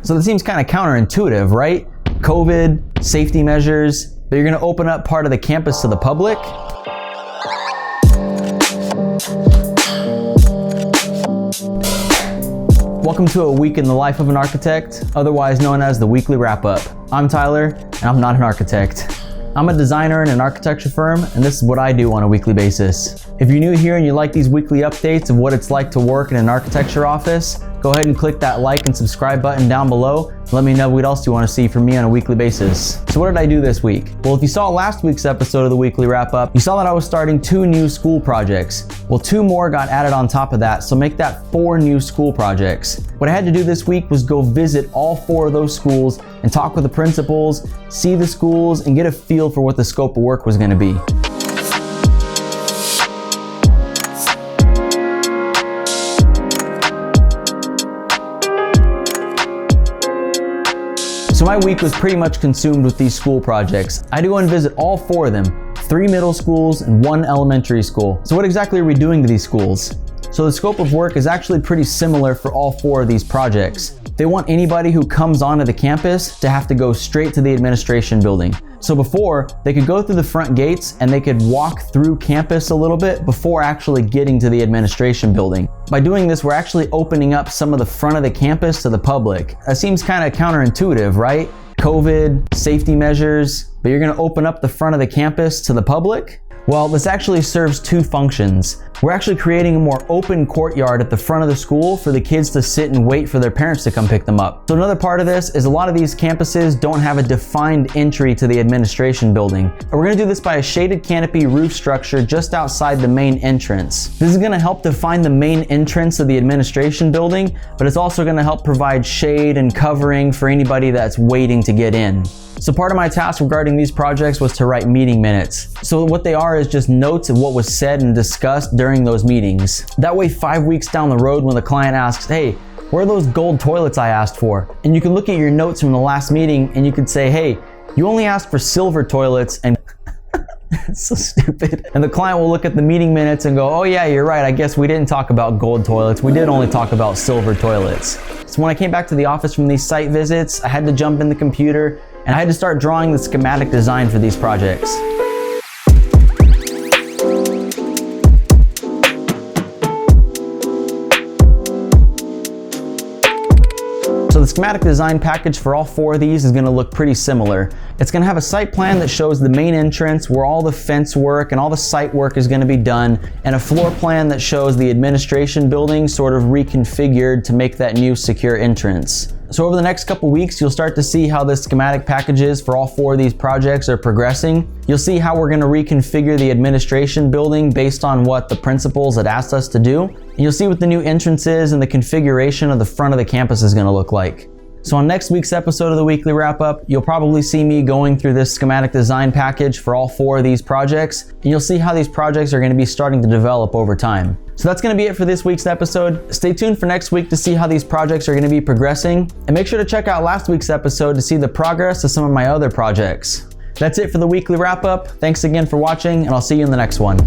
So that seems kind of counterintuitive, right? COVID, safety measures, but you're going to open up part of the campus to the public? Welcome to a week in the life of an architect, otherwise known as the Weekly Wrap-Up. I'm Tyler, and I'm not an architect. I'm a designer in an architecture firm, and this is what I do on a weekly basis. If you're new here and you like these weekly updates of what it's like to work in an architecture office, go ahead and click that like and subscribe button down below. Let me know what else you want to see from me on a weekly basis. So what did I do this week? Well, if you saw last week's episode of the Weekly Wrap-Up, you saw that I was starting 2 new school projects. Well, 2 more got added on top of that, so make that 4 new school projects. What I had to do this week was go visit all 4 of those schools and talk with the principals, see the schools, and get a feel for what the scope of work was going to be. So my week was pretty much consumed with these school projects. I had to go and visit all 4 of them, 3 middle schools and 1 elementary school. So what exactly are we doing to these schools? So the scope of work is actually pretty similar for all 4 of these projects. They want anybody who comes onto the campus to have to go straight to the administration building. So before, they could go through the front gates and they could walk through campus a little bit before actually getting to the administration building. By doing this, we're actually opening up some of the front of the campus to the public. That seems kind of counterintuitive, right? COVID, safety measures, but you're going to open up the front of the campus to the public? Well, this actually serves 2 functions. We're actually creating a more open courtyard at the front of the school for the kids to sit and wait for their parents to come pick them up. So another part of this is a lot of these campuses don't have a defined entry to the administration building. And we're going to do this by a shaded canopy roof structure just outside the main entrance. This is going to help define the main entrance of the administration building, but it's also going to help provide shade and covering for anybody that's waiting to get in. So part of my task regarding these projects was to write meeting minutes. So what they are is just notes of what was said and discussed during those meetings. That way 5 weeks down the road when the client asks, hey, where are those gold toilets I asked for? And you can look at your notes from the last meeting and you could say, hey, you only asked for silver toilets and it's so stupid. And the client will look at the meeting minutes and go, oh yeah, you're right. I guess we didn't talk about gold toilets. We did only talk about silver toilets. So when I came back to the office from these site visits, I had to jump in the computer and I had to start drawing the schematic design for these projects. So the schematic design package for all 4 of these is going to look pretty similar. It's going to have a site plan that shows the main entrance where all the fence work and all the site work is going to be done, and a floor plan that shows the administration building sort of reconfigured to make that new secure entrance. So over the next couple weeks, you'll start to see how the schematic packages for all 4 of these projects are progressing. You'll see how we're going to reconfigure the administration building based on what the principals had asked us to do. And you'll see what the new entrances and the configuration of the front of the campus is going to look like. So on next week's episode of the Weekly Wrap-Up, you'll probably see me going through this schematic design package for all 4 of these projects, and you'll see how these projects are going to be starting to develop over time. So that's going to be it for this week's episode. Stay tuned for next week to see how these projects are going to be progressing, and make sure to check out last week's episode to see the progress of some of my other projects. That's it for the Weekly Wrap-Up. Thanks again for watching, and I'll see you in the next one.